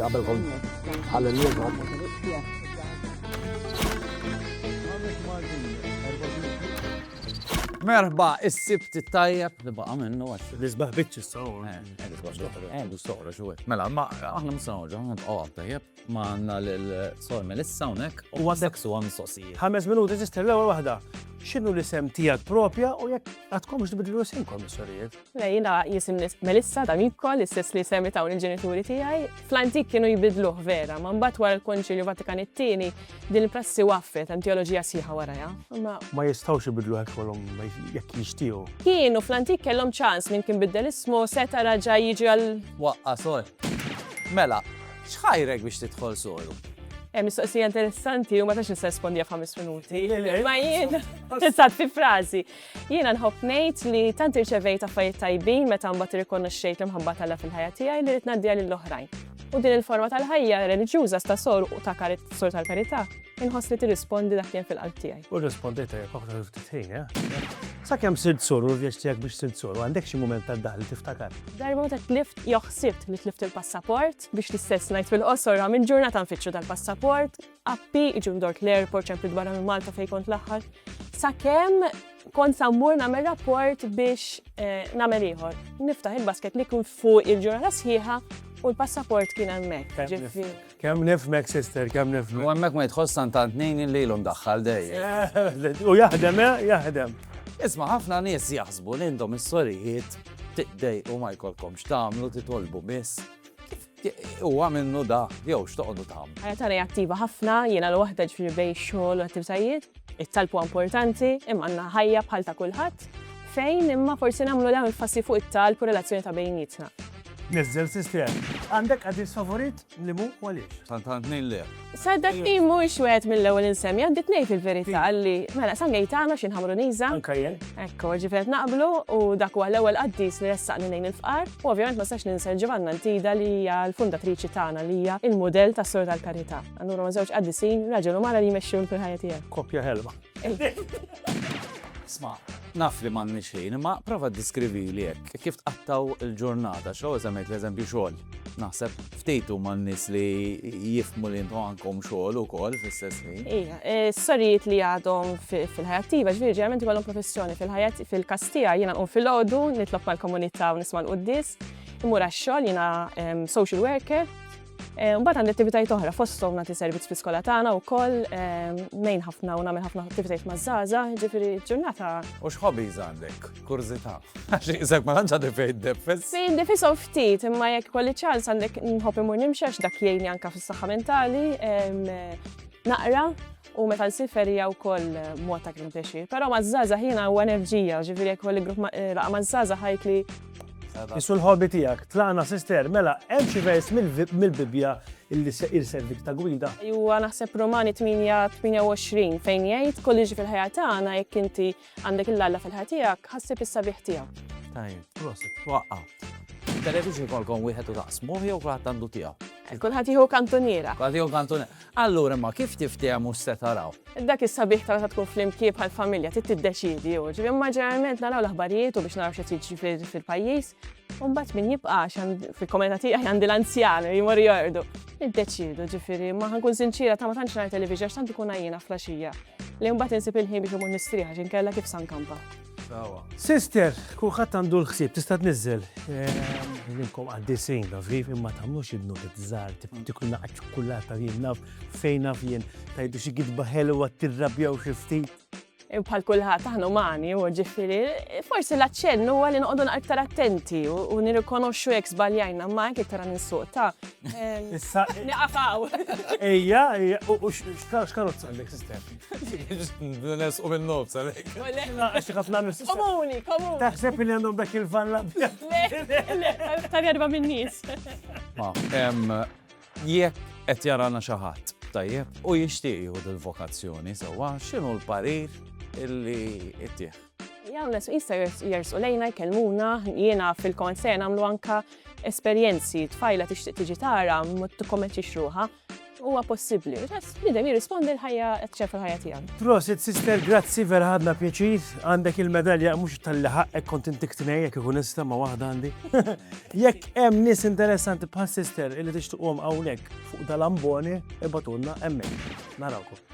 qabelkom ħalli l-jum. Merħba, is-sibt tajjeb li baqa' minnu għax. L-isbaħ bitċi s-saw. Għandu soħra xu Mela, aħna musanħoġa, għand għab tajjeb, ma għanna l-sor Melissa unek u għandek su għam soqsijiet. 5 minuti tister l-ewwel waħda. X'inhu l-isem tiegħek propja u jekk għadkomx tibdlu isimkom is-sorijiet? Jiena jisim Melissa ta' Mikol, l-istess li semmi ta' il-ġenituri tiegħi. Fl-antik kienu jibidluh vera, ma mbagħad wara l-Konċilju Vatikan it-tieni din il-prassi waffet hemm teoloġija sieħa warajha. Ma jistgħux ibidlu hekk kolhom jekk jixtiequ. Kienu fl-antik kellhom ċans min kien biddel ismu seta' raġa' jiġi għal Waqqa, sor. Mela, xħajrek biex tidħol soru? mistoqsija interessanti u ma tax nista' respondija f'5 minuti. Ma jien, insat fi frażi. Jiena nħobb ngħid li tant irċevejt affarijiet tajbin meta mbagħad irrikonoxxejt l-imħabba tal fil-ħajja tiegħi li rid ngħaddiha lill-oħrajn. U din il-forma tal-ħajja reliġjuża sta sor u ta' sor tal-karità inħoss li tirrispondi dak li hemm fil-qalb tiegħi. U rispondejta jekk oħra ftitħin, Sakemm sirt sor u l-vjaġġ tiegħek biex sirt sor, għandek xi mument tad-daħ li tiftakar? Darba meta tlift joħsibt li tlift il-passaport biex l-istess ngħid fil-qosor minn ġurnata nfittxu tal-passaport, appi iġu ndort l-airport ċemplit barra minn Malta fejn kont l-aħħar. Sakemm kont sammur nagħmel rapport biex nagħmel ieħor. Niftaħ il-basket li kun fuq il-ġurnata sħiħa u l-passaport kien hemmhekk. Kemm nifmek, sister, kemm nifmek. U hemmhekk ma jidħol santant nejn il-lejlhom daħħal dejjem. U jaħdem, jaħdem. Isma' ħafna nies jaħsbu li intom is-sorijiet tiqdejqu ma jkollkomx tagħmlu titolbu biss. Huwa minnu da, jew x'toqgħodu tagħmlu. Ħajja tagħna attiva ħafna, jiena l-waħda ġifieri bejn xogħol u attivitajiet. It-talb huwa importanti, imma għandna ħajja bħal ta' kulħadd fejn imma forsi nagħmlu dawn il-fassi fuq it-talb u relazzjoni ta' bejnietna. Nizzel, sister. Għandek għadis favorit li mu għaliex? Santant nejn le. Saddaqni mhux wieħed mill-ewwel insemmi, għandi tnejn fil-verità li mela sangej tagħna xi nħammru niża. Anka jien. Ekku, ġifieri naqblu u dak huwa l-ewwel qaddis li ressaqni lejn il-fqar u ovvjament ma stax ninsa Ġivanna Ntida li hija l-fundatriċi tagħna li hija il-mudell tas-Sor tal-Karità. Allura ma żewġ qaddisin raġel u mara li jmexxu fil-ħajja tiegħek. Kopja ħelma. Isma' naf li m'għandniex ħin, imma prova ddiskrivi li hekk kif tqattaw il-ġurnata, xew eżempju l-eżempju xogħol. Naħseb ftejtu man-nies li jifhmu li intom għandkom xogħol ukoll fl-istess ħin. Ija, s-sorijiet li għadhom fil-ħajja attiva, ġifieri ġeneralment ikollhom professjoni fil-ħajja fil-kastija jiena nqum fil-għodu, nitlob mal-komunità u nisma' l-qudies, imur għax-xogħol jiena social worker. Mbagħad għandi attivitajiet oħra fosthom nagħti servizz fl-iskola tagħna wkoll ngħin ħafna u nagħmel ħafna attivitajiet maż-żgħażagħ, ġifieri ġurnata. U x'hobbies għandek? Kurzità. Għax isek ma tantx għandi fejn tdeffes. Fejn defisom ftit, imma jekk kolli ċans għandek nħobb imur nimxi għax dak jgħinni anke fis-saħħa mentali, naqra u meta nsifer hija wkoll mod ta' kien pjaċir. Però maż-żgħażagħ jiena huwa enerġija, ġifieri jekk kolli grupp laqa maż-żgħażagħ ħajt li Issu l-hobby tiegħek, tlaqna sister, mela hemm xi vers mill-Bibja illi irservik ta' gwida. Huwa naħseb Romani 8:28 fejn jgħid koll jiġi fil-ħajja tagħna jekk inti għandek il-Alla fil-ħajja tiegħek, ħassib is-sabiħ tiegħek. Tajjeb, prosit, waqqa. Televiġi kolkom wieħed u taqsmu jew kulħadd għandu tiegħu. Kulħadd jieħu kantoniera. Kulħadd jieħu kantoniera. Allura ma kif tiftehmu se taraw? Dak is-sabiħ tara tkun flimkien bħal-familja trid tiddeċidi jew. Ġifieri imma ġeneralment naraw l-aħbarijiet u biex naraw x'qed jiġri fil-pajjiż. U mbagħad min jibqa' fil-komunità tiegħi għandi l-anzjani jmorru jordu. Iddeċiedu ġifieri ma ħankun sinċira ta' ma tantx nara televiġa x'tant ikun għajjiena flaxxija. Li mbagħad insib il-ħin biex imur nistrieħ għax inkella kif sankampa. Sister, kulħadd għandu l-ħsieb tista' tniżżel. Ninkom għaddisin nafif imma tagħmlux id-nut żgħar tikun naqgħod ċokkulata jien naf fejn naf jien tajdu xi gidba ħelwa tirrabjaw xi ftit. Bħal kulħadd aħna umani u ġifieri forsi l-aċċenn huwa li noqogħdu aktar attenti u nirrikonoxxu jekk żbaljajna ma hekk iktar ninsuq ta' niqafaw. Ejja, u x'karozza għandek sister? Nesqu min-nofs għalhekk. Għax ħafna nies. Komuni. Taħseb li għandhom dak il-van Le, tar jarba min-nies. Jekk qed jarana xi ħadd tajjeb u jixtieq jieħu il-vokazzjoni sewwa x'inhu l-parir illi ittieħ. Jgħamles jista' jersu lejna jkellmuna, jiena fil-kont se nagħmlu anke esperjenzi tfajla tixtieq tiġi tara ma tikkommentix ruħha. huwa possibbli. Bidem jirrispondi l-ħajja qed fil-ħajja tiegħu. Prosit, sister, grazzi vera ħadna pjaċir. Għandek il-medalja mhux tal-li ħaqek kont intik tnejn jekk ikun nista' ma' waħda għandi. Jekk hemm nies interessanti bħal sister illi tixtuqhom hawnhekk fuq dal-amboni, ibatulna hemmhekk. Narawkom.